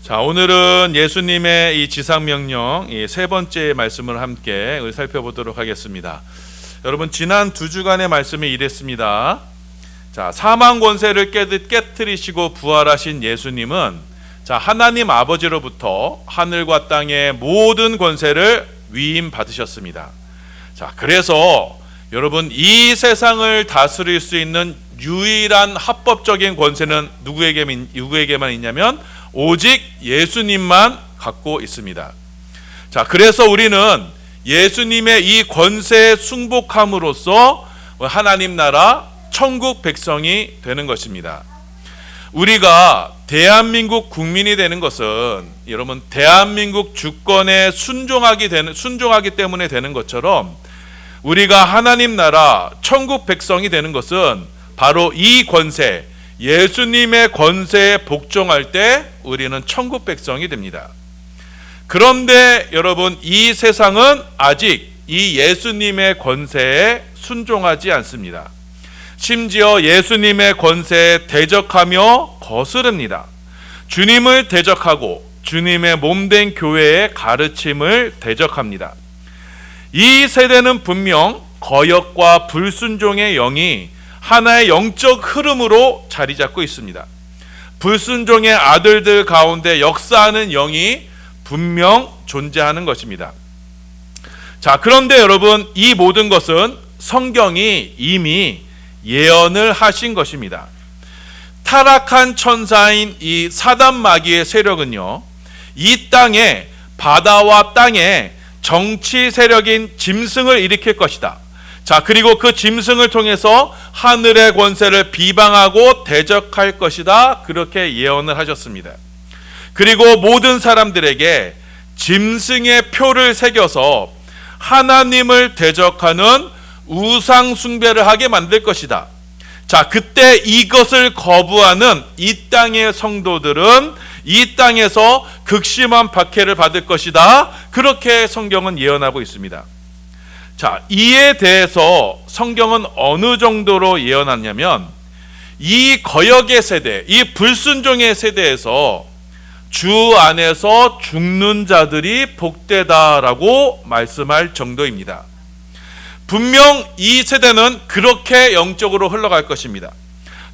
자, 오늘은 예수님의 이 지상명령 세 번째 말씀을 함께 살펴보도록 하겠습니다. 여러분, 지난 2주간의 말씀이 이랬습니다. 자, 사망 권세를 깨뜨리시고 부활하신 예수님은 하나님 아버지로부터 하늘과 땅의 모든 권세를 위임 받으셨습니다. 자, 그래서 여러분, 이 세상을 다스릴 수 있는 유일한 합법적인 권세는 누구에게만 있냐면 오직 예수님만 갖고 있습니다. 자, 그래서 우리는 예수님의 이 권세에 승복함으로써 하나님 나라 천국 백성이 되는 것입니다. 우리가 대한민국 국민이 되는 것은 여러분, 대한민국 주권에 순종하기 때문에 되는 것처럼 우리가 하나님 나라 천국 백성이 되는 것은 바로 이 권세, 예수님의 권세에 복종할 때 우리는 천국 백성이 됩니다. 그런데 여러분, 이 세상은 아직 이 예수님의 권세에 순종하지 않습니다. 심지어 예수님의 권세에 대적하며 거스릅니다. 주님을 대적하고 주님의 몸된 교회의 가르침을 대적합니다. 이 세대는 분명 거역과 불순종의 영이 하나의 영적 흐름으로 자리 잡고 있습니다. 불순종의 아들들 가운데 역사하는 영이 분명 존재하는 것입니다. 자, 그런데 여러분, 이 모든 것은 성경이 이미 예언을 하신 것입니다. 타락한 천사인 이 사단 마귀의 세력은요, 이 땅에, 바다와 땅에 정치 세력인 짐승을 일으킬 것이다. 자, 그리고 그 짐승을 통해서 하늘의 권세를 비방하고 대적할 것이다. 그렇게 예언을 하셨습니다. 그리고 모든 사람들에게 짐승의 표를 새겨서 하나님을 대적하는 우상 숭배를 하게 만들 것이다. 자, 그때 이것을 거부하는 이 땅의 성도들은 이 땅에서 극심한 박해를 받을 것이다. 그렇게 성경은 예언하고 있습니다. 자, 이에 대해서 성경은 어느 정도로 예언하냐면, 이 거역의 세대, 이 불순종의 세대에서 주 안에서 죽는 자들이 복되다라고 말씀할 정도입니다. 분명 이 세대는 그렇게 영적으로 흘러갈 것입니다.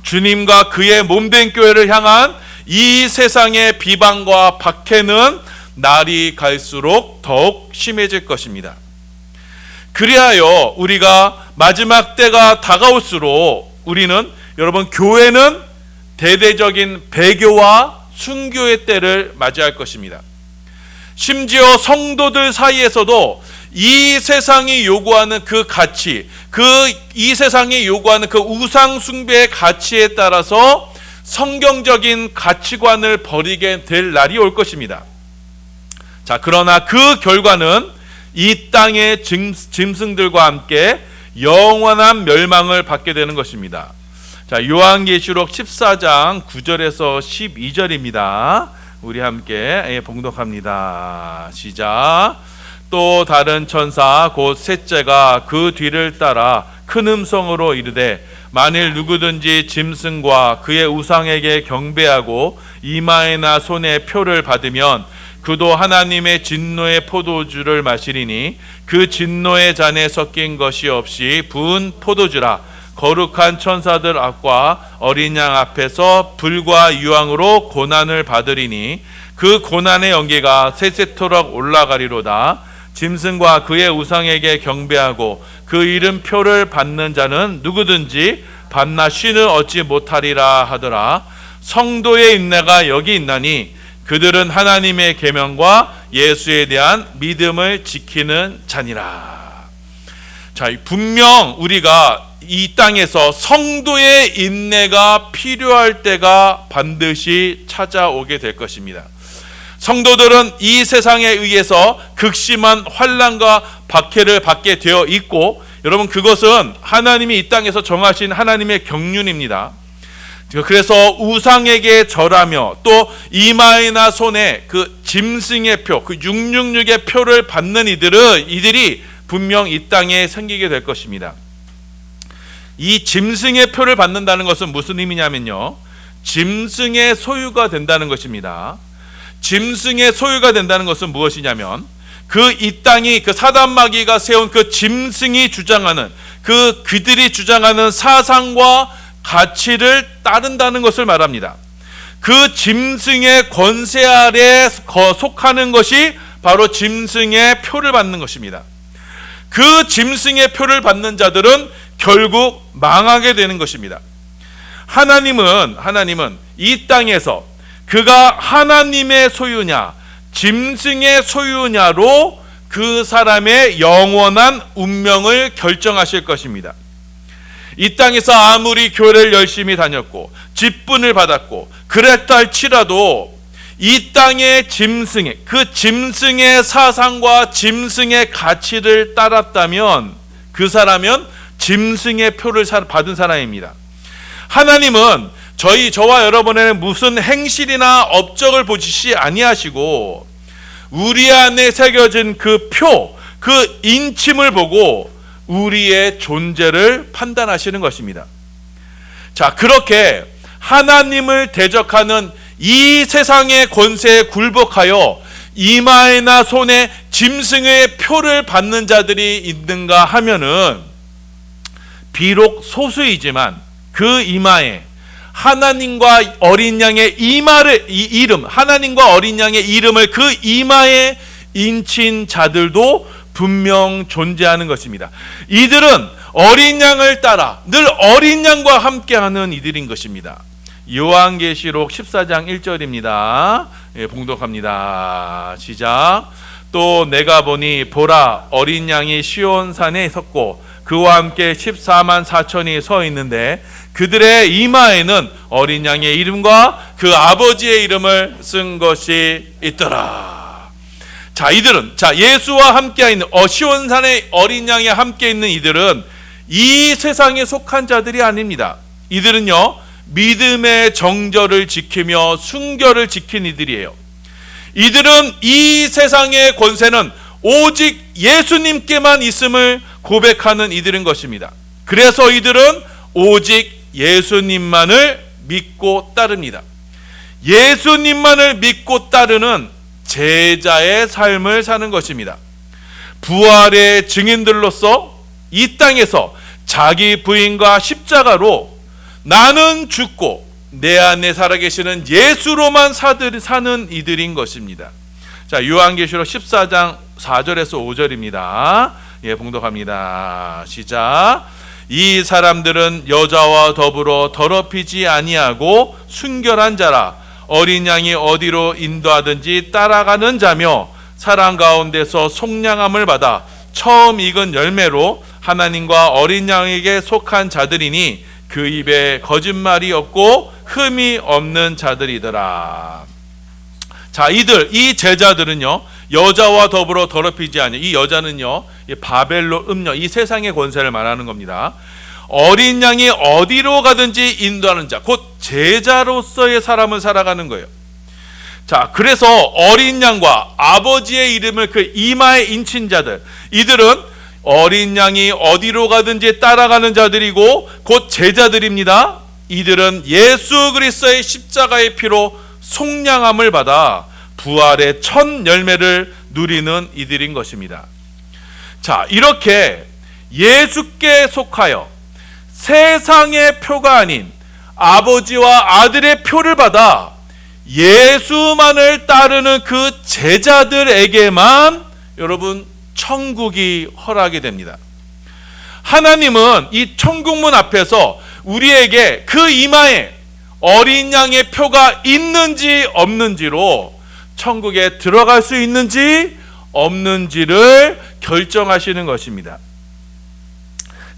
주님과 그의 몸된 교회를 향한 이 세상의 비방과 박해는 날이 갈수록 더욱 심해질 것입니다. 그리하여 우리가 마지막 때가 다가올수록 우리는, 여러분, 교회는 대대적인 배교와 순교의 때를 맞이할 것입니다. 심지어 성도들 사이에서도 이 세상이 요구하는 그 가치, 이 세상이 요구하는 그 우상 숭배의 가치에 따라서 성경적인 가치관을 버리게 될 날이 올 것입니다. 자, 그러나 그 결과는 이 땅의 짐승들과 함께 영원한 멸망을 받게 되는 것입니다. 자, 요한계시록 14장 9절에서 12절입니다. 우리 함께 봉독합니다. 시작. 또 다른 천사 곧 셋째가 그 뒤를 따라 큰 음성으로 이르되, 만일 누구든지 짐승과 그의 우상에게 경배하고 이마에나 손에 표를 받으면 그도 하나님의 진노의 포도주를 마시리니 그 진노의 잔에 섞인 것이 없이 부은 포도주라. 거룩한 천사들 앞과 어린 양 앞에서 불과 유황으로 고난을 받으리니 그 고난의 연기가 세세토록 올라가리로다. 짐승과 그의 우상에게 경배하고 그 이름표를 받는 자는 누구든지 밤낮 쉰을 얻지 못하리라 하더라. 성도의 인내가 여기 있나니 그들은 하나님의 계명과 예수에 대한 믿음을 지키는 자니라. 자, 분명 우리가 이 땅에서 성도의 인내가 필요할 때가 반드시 찾아오게 될 것입니다. 성도들은 이 세상에 의해서 극심한 환난과 박해를 받게 되어 있고, 여러분, 그것은 하나님이 이 땅에서 정하신 하나님의 경륜입니다. 그래서 우상에게 절하며 또 이마에나 손에 그 짐승의 표, 그 666의 표를 받는 이들이 분명 이 땅에 생기게 될 것입니다. 이 짐승의 표를 받는다는 것은 무슨 의미냐면요, 짐승의 소유가 된다는 것입니다. 짐승의 소유가 된다는 것은 무엇이냐면 그 이 땅이 그 사단 마귀가 세운 그 짐승이 주장하는 그들이 주장하는 사상과 가치를 따른다는 것을 말합니다. 그 짐승의 권세 아래 속하는 것이 바로 짐승의 표를 받는 것입니다. 그 짐승의 표를 받는 자들은 결국 망하게 되는 것입니다. 하나님은 이 땅에서 그가 하나님의 소유냐 짐승의 소유냐로 그 사람의 영원한 운명을 결정하실 것입니다. 이 땅에서 아무리 교회를 열심히 다녔고 직분을 받았고 그랬다 할지라도 이 땅의 짐승의 사상과 짐승의 가치를 따랐다면 그 사람은 짐승의 표를 받은 사람입니다. 하나님은 저와 여러분에는 무슨 행실이나 업적을 보시지 아니하시고 우리 안에 새겨진 그 표, 그 인침을 보고 우리의 존재를 판단하시는 것입니다. 자, 그렇게 하나님을 대적하는 이 세상의 권세에 굴복하여 이마에나 손에 짐승의 표를 받는 자들이 있는가 하면은 비록 소수이지만 그 이마에 하나님과 어린 양의 하나님과 어린 양의 이름을 그 이마에 인친 자들도 분명 존재하는 것입니다. 이들은 어린 양을 따라 늘 어린 양과 함께하는 이들인 것입니다. 요한계시록 14장 1절입니다. 봉독합니다. 시작. 또 내가 보니 보라 어린 양이 시온산에 섰고 그와 함께 14만 4천이 서 있는데 그들의 이마에는 어린 양의 이름과 그 아버지의 이름을 쓴 것이 있더라. 자, 이들은 예수와 함께 있는 시온산의 어린 양에 함께 있는 이들은 이 세상에 속한 자들이 아닙니다. 이들은요 믿음의 정절을 지키며 순결을 지킨 이들이에요. 이들은 이 세상의 권세는 오직 예수님께만 있음을 고백하는 이들인 것입니다. 그래서 이들은 오직 예수님만을 믿고 따릅니다. 예수님만을 믿고 따르는 제자의 삶을 사는 것입니다. 부활의 증인들로서 이 땅에서 자기 부인과 십자가로 나는 죽고 내 안에 살아계시는 예수로만 사는 이들인 것입니다. 자, 요한계시록 14장 4절에서 5절입니다. 봉독합니다. 시작. 이 사람들은 여자와 더불어 더럽히지 아니하고 순결한 자라 어린 양이 어디로 인도하든지 따라가는 자며 사랑 가운데서 속량함을 받아 처음 익은 열매로 하나님과 어린 양에게 속한 자들이니 그 입에 거짓말이 없고 흠이 없는 자들이더라. 자, 이 제자들은요 여자와 더불어 더럽히지 아니. 이 여자는요 바벨론 음녀, 이 세상의 권세를 말하는 겁니다. 어린 양이 어디로 가든지 인도하는 자, 곧 제자로서의 사람을 살아가는 거예요. 자, 그래서 어린 양과 아버지의 이름을 그 이마에 인친 자들, 이들은 어린 양이 어디로 가든지 따라가는 자들이고 곧 제자들입니다. 이들은 예수 그리스도의 십자가의 피로 속량함을 받아 부활의 첫 열매를 누리는 이들인 것입니다. 자, 이렇게 예수께 속하여 세상의 표가 아닌 아버지와 아들의 표를 받아 예수만을 따르는 그 제자들에게만 여러분 천국이 허락이 됩니다. 하나님은 이 천국문 앞에서 우리에게 그 이마에 어린 양의 표가 있는지 없는지로 천국에 들어갈 수 있는지 없는지를 결정하시는 것입니다.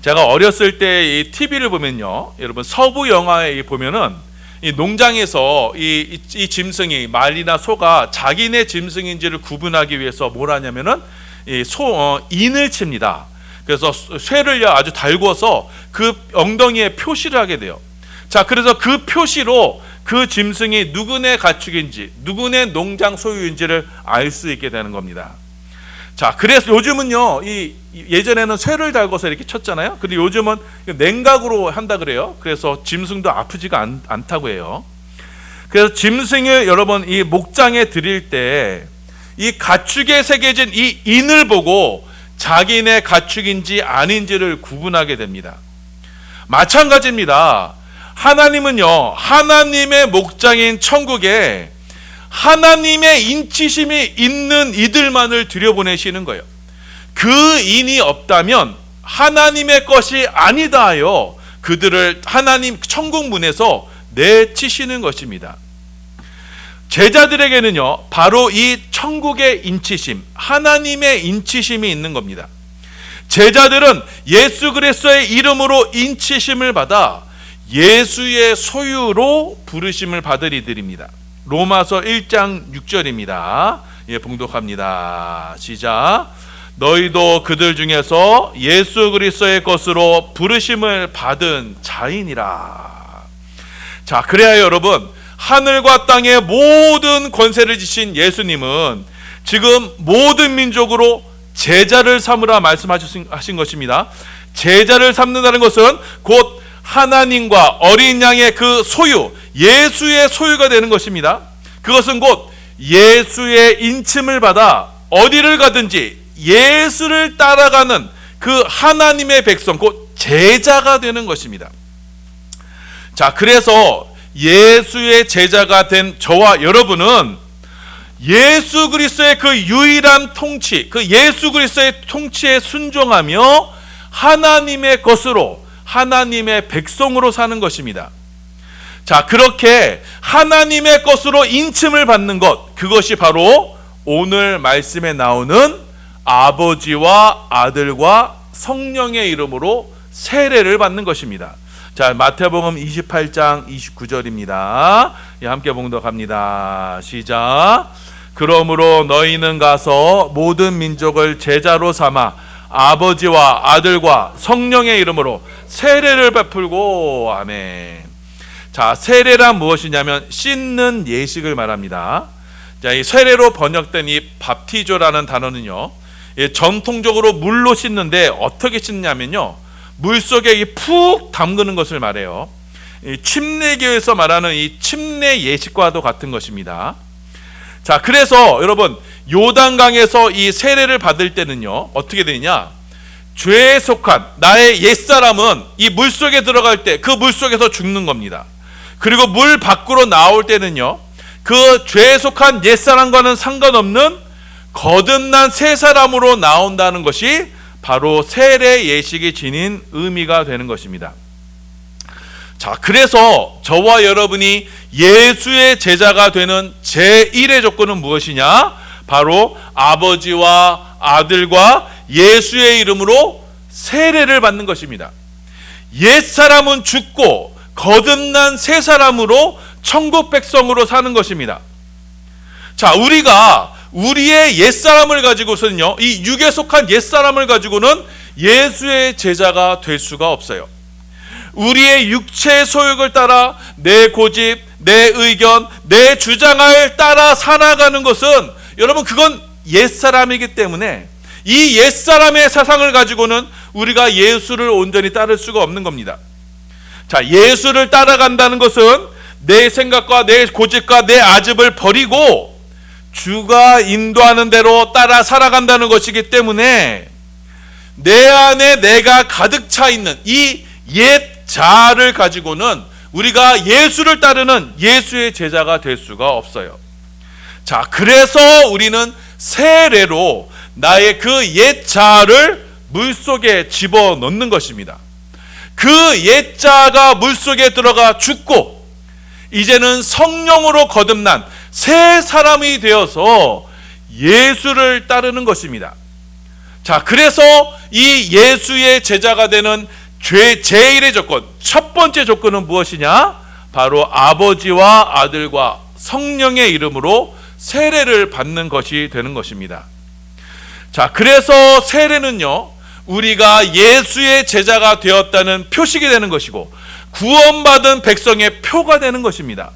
제가 어렸을 때 이 TV를 보면요, 여러분 서부 영화에 보면은 이 농장에서 이 짐승이 말이나 소가 자기네 짐승인지를 구분하기 위해서 뭘 하냐면은 인을 칩니다. 그래서 쇠를 아주 달궈서 그 엉덩이에 표시를 하게 돼요. 자, 그래서 그 표시로 그 짐승이 누구네 가축인지 누구네 농장 소유인지를 알 수 있게 되는 겁니다. 자, 그래서 요즘은요 예전에는 쇠를 달궈서 이렇게 쳤잖아요. 근데 요즘은 냉각으로 한다 그래요. 그래서 짐승도 아프지가 않다고 해요. 그래서 짐승을 여러분 이 목장에 드릴 때 이 가축에 새겨진 이 인을 보고 자기네 가축인지 아닌지를 구분하게 됩니다. 마찬가지입니다. 하나님은요, 하나님의 목장인 천국에 하나님의 인치심이 있는 이들만을 들여보내시는 거예요. 그 인이 없다면 하나님의 것이 아니다 하여 그들을 하나님 천국 문에서 내치시는 것입니다. 제자들에게는요, 바로 이 천국의 인치심, 하나님의 인치심이 있는 겁니다. 제자들은 예수 그리스도의 이름으로 인치심을 받아 예수의 소유로 부르심을 받을 이들입니다. 로마서 1장 6절입니다. 예, 봉독합니다. 시작. 너희도 그들 중에서 예수 그리스도의 것으로 부르심을 받은 자이니라. 자, 그래야 여러분, 하늘과 땅의 모든 권세를 지신 예수님은 지금 모든 민족으로 제자를 삼으라 말씀하신 것입니다. 제자를 삼는다는 것은 곧 하나님과 어린 양의 그 소유, 예수의 소유가 되는 것입니다. 그것은 곧 예수의 인침을 받아 어디를 가든지 예수를 따라가는 그 하나님의 백성, 곧 제자가 되는 것입니다. 자, 그래서 예수의 제자가 된 저와 여러분은 예수 그리스도의 그 유일한 통치, 그 예수 그리스도의 통치에 순종하며 하나님의 것으로, 하나님의 백성으로 사는 것입니다. 자, 그렇게 하나님의 것으로 인침을 받는 것, 그것이 바로 오늘 말씀에 나오는 아버지와 아들과 성령의 이름으로 세례를 받는 것입니다. 자, 마태복음 28장 29절입니다. 예, 함께 봉독합니다. 시작. 그러므로 너희는 가서 모든 민족을 제자로 삼아 아버지와 아들과 성령의 이름으로 세례를 베풀고. 아멘. 자, 세례란 무엇이냐면 씻는 예식을 말합니다. 자, 이 세례로 번역된 이 밥티조라는 단어는요, 전통적으로 물로 씻는데 어떻게 씻냐면요, 물 속에 푹 담그는 것을 말해요. 침례교에서 말하는 이 침례 예식과도 같은 것입니다. 자, 그래서 여러분, 요단강에서 이 세례를 받을 때는요, 어떻게 되느냐, 죄에 속한 나의 옛사람은 이 물 속에 들어갈 때 그 물 속에서 죽는 겁니다. 그리고 물 밖으로 나올 때는요, 그 죄에 속한 옛사람과는 상관없는 거듭난 새 사람으로 나온다는 것이 바로 세례 예식이 지닌 의미가 되는 것입니다. 자, 그래서 저와 여러분이 예수의 제자가 되는 제1의 조건은 무엇이냐? 바로 아버지와 아들과 예수의 이름으로 세례를 받는 것입니다. 옛사람은 죽고 거듭난 새 사람으로 천국 백성으로 사는 것입니다. 자, 우리가 우리의 옛사람을 가지고서는요, 이 육에 속한 옛사람을 가지고는 예수의 제자가 될 수가 없어요. 우리의 육체의 소욕을 따라 내 고집, 내 의견, 내 주장을 따라 살아가는 것은 여러분, 그건 옛사람이기 때문에 이 옛사람의 사상을 가지고는 우리가 예수를 온전히 따를 수가 없는 겁니다. 자, 예수를 따라간다는 것은 내 생각과 내 고집과 내 아집을 버리고 주가 인도하는 대로 따라 살아간다는 것이기 때문에 내 안에 내가 가득 차 있는 이 옛 자아를 가지고는 우리가 예수를 따르는 예수의 제자가 될 수가 없어요. 자, 그래서 우리는 세례로 나의 그 옛 자아를 물속에 집어넣는 것입니다. 그 옛 자아가 물속에 들어가 죽고 이제는 성령으로 거듭난 새 사람이 되어서 예수를 따르는 것입니다. 자, 그래서 이 예수의 제자가 되는 제1의 조건, 첫 번째 조건은 무엇이냐? 바로 아버지와 아들과 성령의 이름으로 세례를 받는 것이 되는 것입니다. 자, 그래서 세례는요, 우리가 예수의 제자가 되었다는 표식이 되는 것이고 구원받은 백성의 표가 되는 것입니다.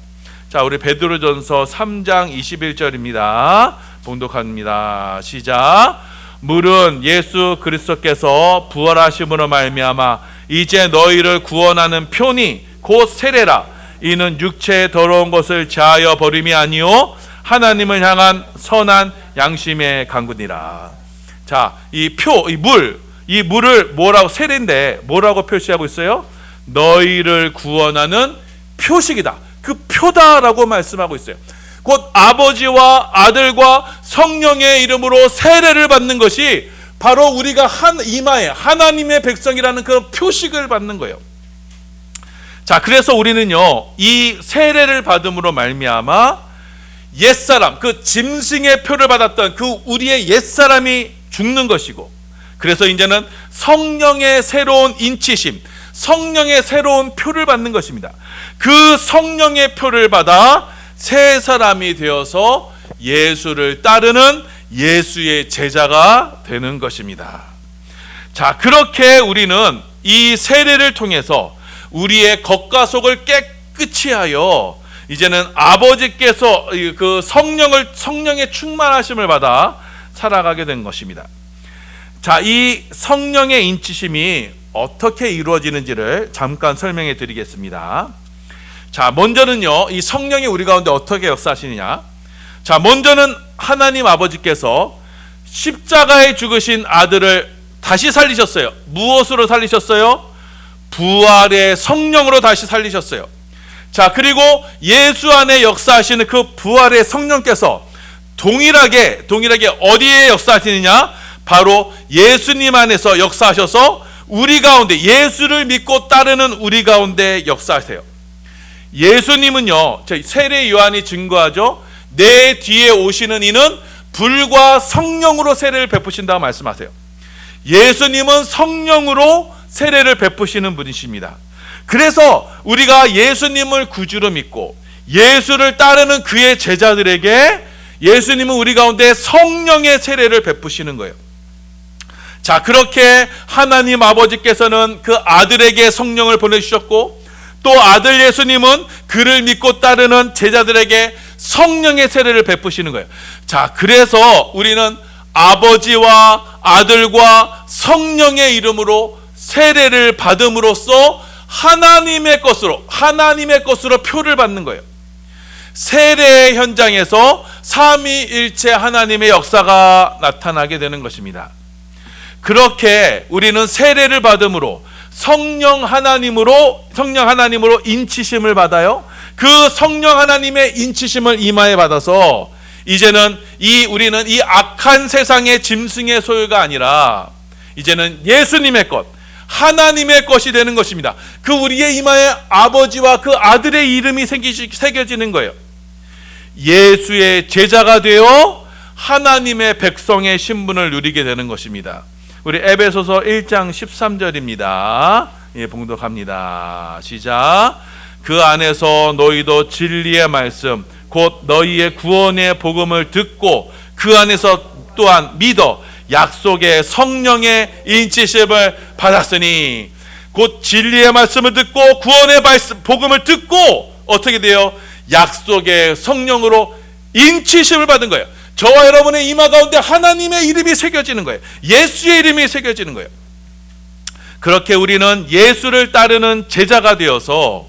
자, 우리 베드로전서 3장 21절입니다. 봉독합니다. 시작. 물은 예수 그리스도께서 부활하심으로 말미암아 이제 너희를 구원하는 표니 곧 세례라. 이는 육체의 더러운 것을 제하여 버림이 아니요 하나님을 향한 선한 양심의 간구니라. 자, 이 물을 뭐라고, 세례인데 뭐라고 표시하고 있어요? 너희를 구원하는 표식이다. 그 표다라고 말씀하고 있어요. 곧 아버지와 아들과 성령의 이름으로 세례를 받는 것이 바로 우리가 이마에 하나님의 백성이라는 그 표식을 받는 거예요. 자, 그래서 우리는요, 이 세례를 받음으로 말미암아 옛사람, 그 짐승의 표를 받았던 그 우리의 옛사람이 죽는 것이고, 그래서 이제는 성령의 새로운 인치심, 성령의 새로운 표를 받는 것입니다. 그 성령의 표를 받아 새 사람이 되어서 예수를 따르는 예수의 제자가 되는 것입니다. 자, 그렇게 우리는 이 세례를 통해서 우리의 겉과 속을 깨끗이 하여 이제는 아버지께서 그 성령의 충만하심을 받아 살아가게 된 것입니다. 자, 이 성령의 인치심이 어떻게 이루어지는지를 잠깐 설명해 드리겠습니다. 자, 먼저는요, 이 성령이 우리 가운데 어떻게 역사하시느냐. 자, 먼저는 하나님 아버지께서 십자가에 죽으신 아들을 다시 살리셨어요. 무엇으로 살리셨어요? 부활의 성령으로 다시 살리셨어요. 자, 그리고 예수 안에 역사하시는 그 부활의 성령께서 동일하게 어디에 역사하시느냐? 바로 예수님 안에서 역사하셔서 우리 가운데, 예수를 믿고 따르는 우리 가운데 역사하세요. 예수님은요, 세례 요한이 증거하죠. 내 뒤에 오시는 이는 불과 성령으로 세례를 베푸신다고 말씀하세요. 예수님은 성령으로 세례를 베푸시는 분이십니다. 그래서 우리가 예수님을 구주로 믿고 예수를 따르는 그의 제자들에게 예수님은 우리 가운데 성령의 세례를 베푸시는 거예요. 자, 그렇게 하나님 아버지께서는 그 아들에게 성령을 보내주셨고, 또 아들 예수님은 그를 믿고 따르는 제자들에게 성령의 세례를 베푸시는 거예요. 자, 그래서 우리는 아버지와 아들과 성령의 이름으로 세례를 받음으로써 하나님의 것으로 표를 받는 거예요. 세례 현장에서 삼위일체 하나님의 역사가 나타나게 되는 것입니다. 그렇게 우리는 세례를 받음으로 성령 하나님으로 인치심을 받아요. 그 성령 하나님의 인치심을 이마에 받아서 이제는 우리는 이 악한 세상의 짐승의 소유가 아니라 이제는 예수님의 것, 하나님의 것이 되는 것입니다. 그 우리의 이마에 아버지와 그 아들의 이름이 새겨지는 거예요. 예수의 제자가 되어 하나님의 백성의 신분을 누리게 되는 것입니다. 우리 에베소서 1장 13절입니다. 예, 봉독합니다. 시작. 그 안에서 너희도 진리의 말씀 곧 너희의 구원의 복음을 듣고 그 안에서 또한 믿어 약속의 성령의 인치심을 받았으니, 곧 진리의 말씀을 듣고 구원의 복음을 듣고 어떻게 돼요? 약속의 성령으로 인치심을 받은 거예요. 저와 여러분의 이마 가운데 하나님의 이름이 새겨지는 거예요. 예수의 이름이 새겨지는 거예요. 그렇게 우리는 예수를 따르는 제자가 되어서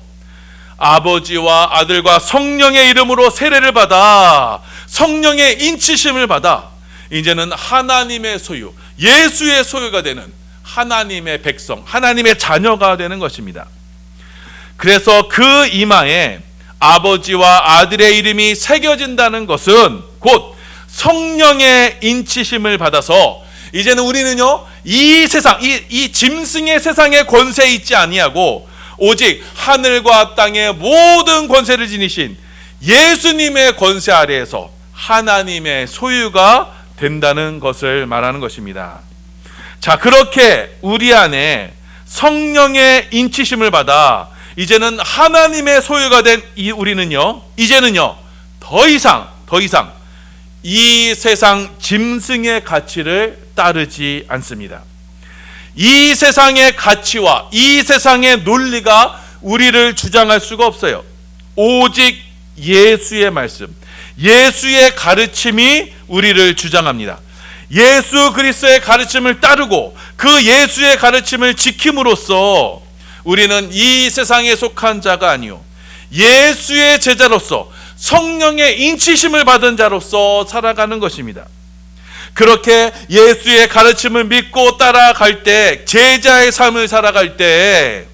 아버지와 아들과 성령의 이름으로 세례를 받아 성령의 인치심을 받아 이제는 하나님의 소유, 예수의 소유가 되는 하나님의 백성, 하나님의 자녀가 되는 것입니다. 그래서 그 이마에 아버지와 아들의 이름이 새겨진다는 것은 곧 성령의 인치심을 받아서 이제는 우리는요, 이 세상, 이 짐승의 세상에 권세 있지 아니하고 오직 하늘과 땅의 모든 권세를 지니신 예수님의 권세 아래에서 하나님의 소유가 된다는 것을 말하는 것입니다. 자, 그렇게 우리 안에 성령의 인치심을 받아 이제는 하나님의 소유가 된 우리는요, 이제는요, 더 이상 이 세상 짐승의 가치를 따르지 않습니다. 이 세상의 가치와 이 세상의 논리가 우리를 주장할 수가 없어요. 오직 예수의 말씀, 예수의 가르침이 우리를 주장합니다. 예수 그리스도의 가르침을 따르고 그 예수의 가르침을 지킴으로써 우리는 이 세상에 속한 자가 아니요 예수의 제자로서 성령의 인치심을 받은 자로서 살아가는 것입니다. 그렇게 예수의 가르침을 믿고 따라갈 때, 제자의 삶을 살아갈 때,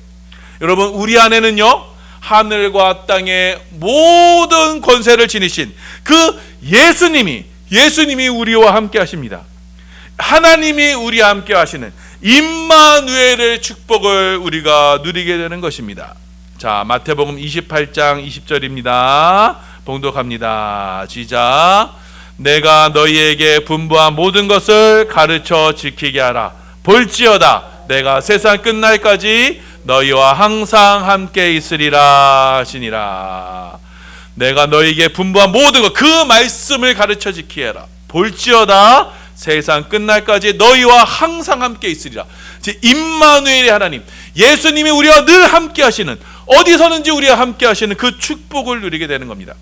여러분, 우리 안에는요, 하늘과 땅의 모든 권세를 지니신 그 예수님이 우리와 함께 하십니다. 하나님이 우리와 함께 하시는 임마누엘의 축복을 우리가 누리게 되는 것입니다. 자, 마태복음 28장 20절입니다. 봉독합니다. 시작. 내가 너희에게 분부한 모든 것을 가르쳐 지키게 하라. 볼지어다 내가 세상 끝날까지 너희와 항상 함께 있으리라 하시니라. 내가 너희에게 분부한 모든 것, 그 말씀을 가르쳐 지키게 하라. 볼지어다 세상 끝날까지 너희와 항상 함께 있으리라. 임마누엘의 하나님, 예수님이 우리와 늘 함께 하시는, 어디서든지 우리와 함께 하시는 그 축복을 누리게 되는 겁니다.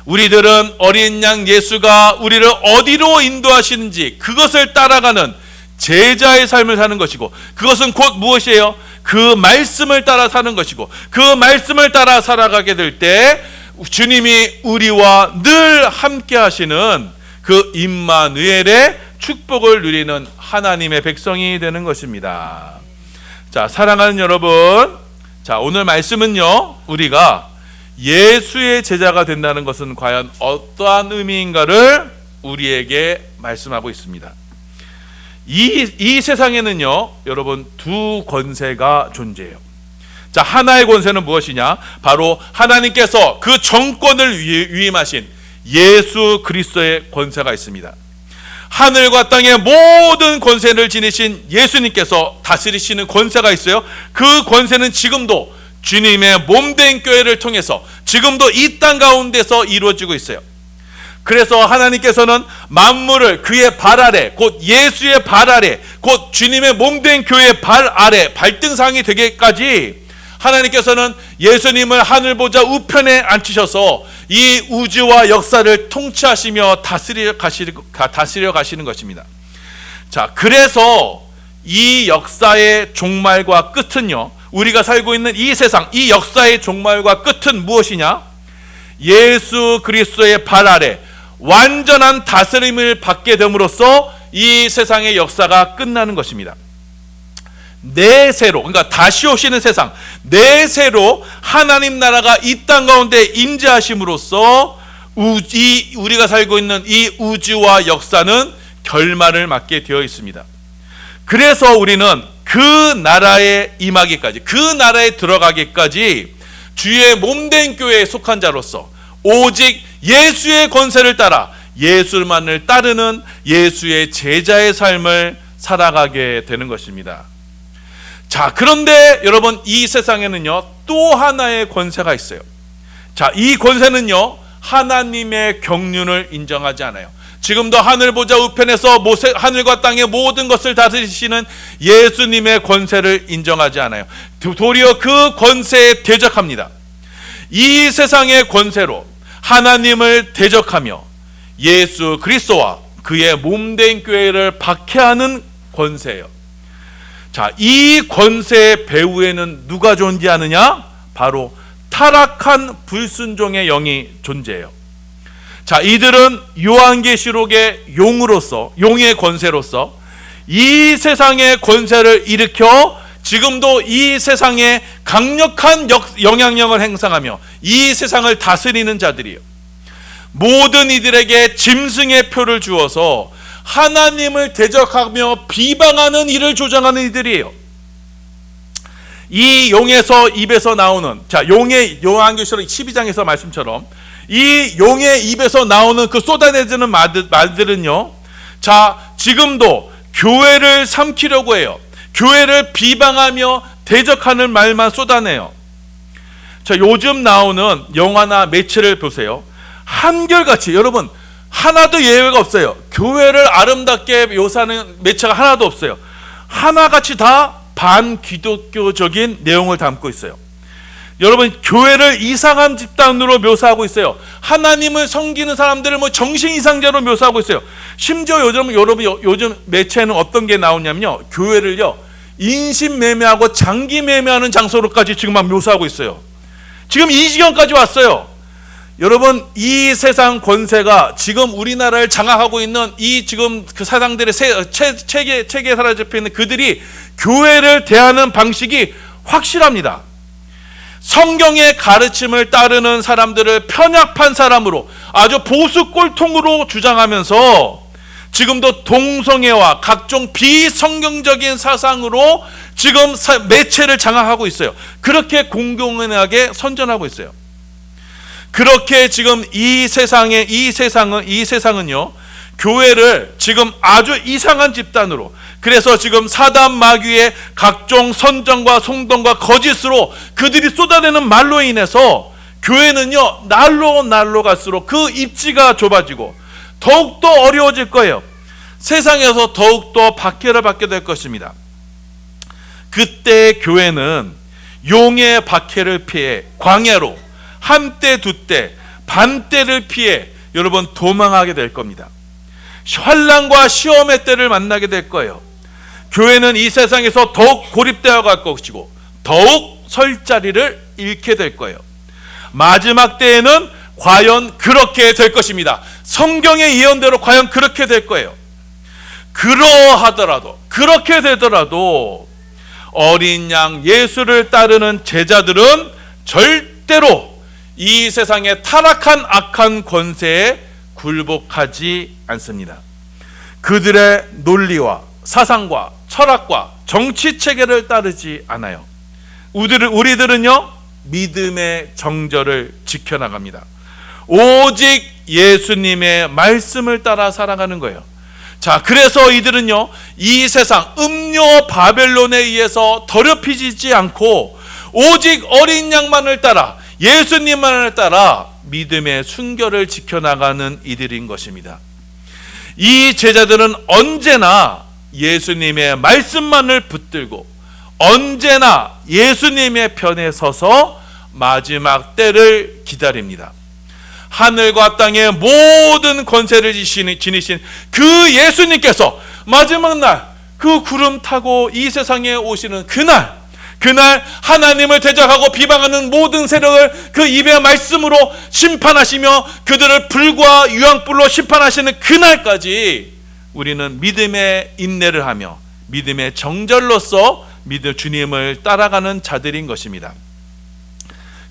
우리들은 어린 양 예수가 우리를 어디로 인도하시는지 그것을 따라가는 제자의 삶을 사는 것이고, 그것은 곧 무엇이에요? 그 말씀을 따라 사는 것이고, 그 말씀을 따라 살아가게 될 때 주님이 우리와 늘 함께 하시는 그 임마누엘의 축복을 누리는 하나님의 백성이 되는 것입니다. 자, 사랑하는 여러분, 자, 오늘 말씀은요, 우리가 예수의 제자가 된다는 것은 과연 어떠한 의미인가를 우리에게 말씀하고 있습니다. 이 세상에는요, 여러분, 두 권세가 존재해요. 자, 하나의 권세는 무엇이냐? 바로 하나님께서 그 정권을 위임하신 예수 그리스도의 권세가 있습니다. 하늘과 땅의 모든 권세를 지니신 예수님께서 다스리시는 권세가 있어요. 그 권세는 지금도 주님의 몸된 교회를 통해서 지금도 이 땅 가운데서 이루어지고 있어요. 그래서 하나님께서는 만물을 그의 발 아래, 곧 예수의 발 아래, 곧 주님의 몸된 교회의 발 아래, 발등상이 되기까지 하나님께서는 예수님을 하늘보좌 우편에 앉히셔서 이 우주와 역사를 통치하시며 다스려 가시는 것입니다. 자, 그래서 이 역사의 종말과 끝은요, 우리가 살고 있는 이 세상, 이 역사의 종말과 끝은 무엇이냐? 예수 그리스도의 발 아래 완전한 다스림을 받게 됨으로써 이 세상의 역사가 끝나는 것입니다. 내세로, 그러니까 다시 오시는 세상, 내세로 하나님 나라가 이 땅 가운데 임재하심으로써 우리가 살고 있는 이 우주와 역사는 결말을 맞게 되어 있습니다. 그래서 우리는 그 나라에 임하기까지, 그 나라에 들어가기까지 주의 몸된 교회에 속한 자로서 오직 예수의 권세를 따라 예수만을 따르는 예수의 제자의 삶을 살아가게 되는 것입니다. 자, 그런데 여러분, 이 세상에는요, 또 하나의 권세가 있어요. 자, 이 권세는요, 하나님의 경륜을 인정하지 않아요. 지금도 하늘 보좌 우편에서 하늘과 땅의 모든 것을 다스리시는 예수님의 권세를 인정하지 않아요. 도리어 그 권세에 대적합니다. 이 세상의 권세로 하나님을 대적하며 예수 그리스도와 그의 몸된 교회를 박해하는 권세예요. 자, 이 권세의 배후에는 누가 존재하느냐? 바로 타락한 불순종의 영이 존재해요. 자, 이들은 요한계시록의 용의 권세로서 이 세상의 권세를 일으켜 지금도 이 세상에 강력한 영향력을 행사하며 이 세상을 다스리는 자들이에요. 모든 이들에게 짐승의 표를 주어서 하나님을 대적하며 비방하는 일을 조장하는 이들이에요. 이 용에서 입에서 나오는, 자, 용의 요한계시록 12장에서 말씀처럼 이 용의 입에서 나오는 그 쏟아내지는 말들은요, 자, 지금도 교회를 삼키려고 해요. 교회를 비방하며 대적하는 말만 쏟아내요. 자, 요즘 나오는 영화나 매체를 보세요. 한결같이, 여러분, 하나도 예외가 없어요. 교회를 아름답게 묘사하는 매체가 하나도 없어요. 하나같이 다 반기독교적인 내용을 담고 있어요. 여러분, 교회를 이상한 집단으로 묘사하고 있어요. 하나님을 섬기는 사람들을 정신 이상자로 묘사하고 있어요. 심지어 요즘 매체는 어떤 게 나오냐면요, 교회를요 인신매매하고 장기매매하는 장소로까지 지금 막 묘사하고 있어요. 지금 이 지경까지 왔어요. 여러분, 이 세상 권세가 지금 우리나라를 장악하고 있는 이 지금 그 사상들의 체계에 사로잡혀 있는 그들이 교회를 대하는 방식이 확실합니다. 성경의 가르침을 따르는 사람들을 편협한 사람으로, 아주 보수 꼴통으로 주장하면서 지금도 동성애와 각종 비성경적인 사상으로 지금 매체를 장악하고 있어요. 그렇게 공공연하게 선전하고 있어요. 그렇게 지금 이 세상은요, 교회를 지금 아주 이상한 집단으로, 그래서 지금 사단 마귀의 각종 선전과 송동과 거짓으로 그들이 쏟아내는 말로 인해서 교회는요, 날로 갈수록 그 입지가 좁아지고 더욱더 어려워질 거예요. 세상에서 더욱더 박해를 받게 될 것입니다. 그때 교회는 용의 박해를 피해 광야로 한때 두때 반때를 피해 여러분 도망하게 될 겁니다. 환난과 시험의 때를 만나게 될 거예요. 교회는 이 세상에서 더욱 고립되어 갈 것이고 더욱 설 자리를 잃게 될 거예요. 마지막 때에는 과연 그렇게 될 것입니다. 성경의 예언대로 과연 그렇게 될 거예요. 그렇게 되더라도 어린 양 예수를 따르는 제자들은 절대로 이 세상의 타락한 악한 권세에 굴복하지 않습니다. 그들의 논리와 사상과 철학과 정치 체계를 따르지 않아요. 우리들은요, 믿음의 정절을 지켜나갑니다. 오직 예수님의 말씀을 따라 살아가는 거예요. 자, 그래서 이들은요, 이 세상 음료 바벨론에 의해서 더럽혀지지 않고 오직 어린 양만을 따라, 예수님만을 따라 믿음의 순결을 지켜나가는 이들인 것입니다. 이 제자들은 언제나 예수님의 말씀만을 붙들고 언제나 예수님의 편에 서서 마지막 때를 기다립니다. 하늘과 땅의 모든 권세를 지니신 그 예수님께서 마지막 날 그 구름 타고 이 세상에 오시는 그날 하나님을 대적하고 비방하는 모든 세력을 그 입의 말씀으로 심판하시며 그들을 불과 유황불로 심판하시는 그날까지 우리는 믿음의 인내를 하며 믿음의 정절로서 주님을 따라가는 자들인 것입니다.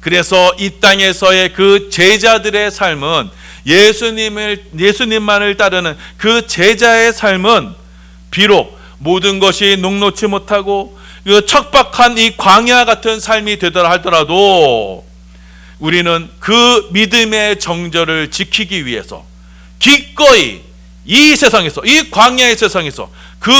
그래서 이 땅에서의 그 제자들의 삶은, 예수님만을 따르는 그 제자의 삶은 비록 모든 것이 녹록지 못하고 그 척박한 이 광야 같은 삶이 되더라 하더라도 우리는 그 믿음의 정절을 지키기 위해서 기꺼이 이 세상에서, 이 광야의 세상에서 그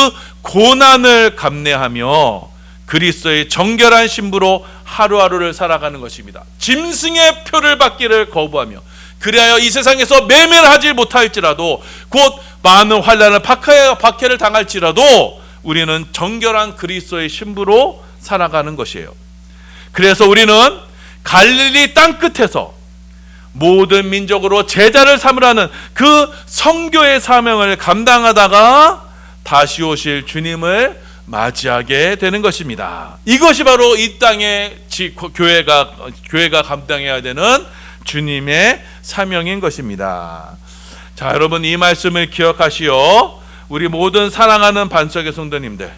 고난을 감내하며 그리스도의 정결한 신부로 하루하루를 살아가는 것입니다. 짐승의 표를 받기를 거부하며, 그리하여 이 세상에서 매매를 하지 못할지라도, 곧 많은 환난을 박해를 당할지라도 우리는 정결한 그리스도의 신부로 살아가는 것이에요. 그래서 우리는 갈릴리 땅끝에서 모든 민족으로 제자를 삼으라는 그 선교의 사명을 감당하다가 다시 오실 주님을 맞이하게 되는 것입니다. 이것이 바로 이 땅의 교회가 감당해야 되는 주님의 사명인 것입니다. 자, 여러분, 이 말씀을 기억하시오. 우리 모든 사랑하는 반석의 성도님들,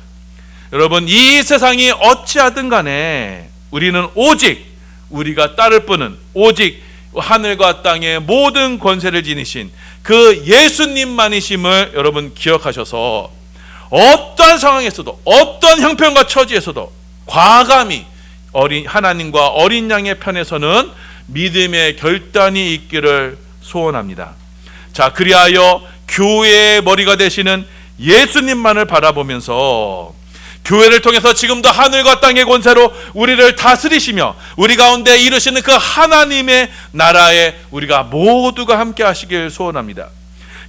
여러분, 이 세상이 어찌하든 간에 우리는 오직, 우리가 따를 분은 오직 하늘과 땅의 모든 권세를 지니신 그 예수님만이심을 여러분 기억하셔서 어떤 상황에서도, 어떤 형편과 처지에서도 과감히 하나님과 어린 양의 편에서는 믿음의 결단이 있기를 소원합니다. 자, 그리하여 교회의 머리가 되시는 예수님만을 바라보면서 교회를 통해서 지금도 하늘과 땅의 권세로 우리를 다스리시며 우리 가운데 이루시는 그 하나님의 나라에 우리가 모두가 함께 하시길 소원합니다.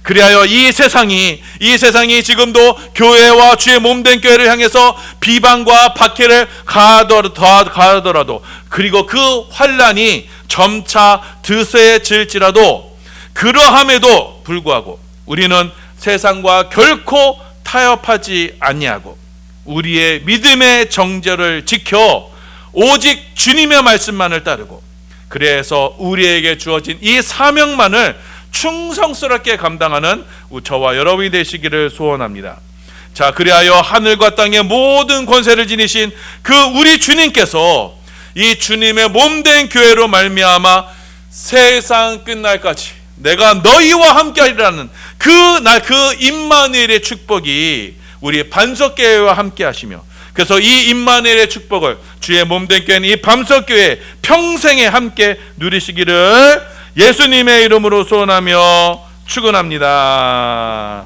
그리하여 이 세상이 지금도 교회와 주의 몸된 교회를 향해서 비방과 박해를 가하더라도, 그리고 그 환난이 점차 드세질지라도, 그러함에도 불구하고 우리는 세상과 결코 타협하지 아니하고 우리의 믿음의 정절을 지켜 오직 주님의 말씀만을 따르고 그래서 우리에게 주어진 이 사명만을 충성스럽게 감당하는 저와 여러분이 되시기를 소원합니다. 자, 그리하여 하늘과 땅의 모든 권세를 지니신 그 우리 주님께서 이 주님의 몸된 교회로 말미암아 세상 끝날까지 내가 너희와 함께하리라는 그날 그 임마누엘의 축복이 우리 반석교회와 함께 하시며, 그래서 이 임마누엘의 축복을 주의 몸된 교회는 이 반석교회 평생에 함께 누리시기를 예수님의 이름으로 소원하며 축원합니다.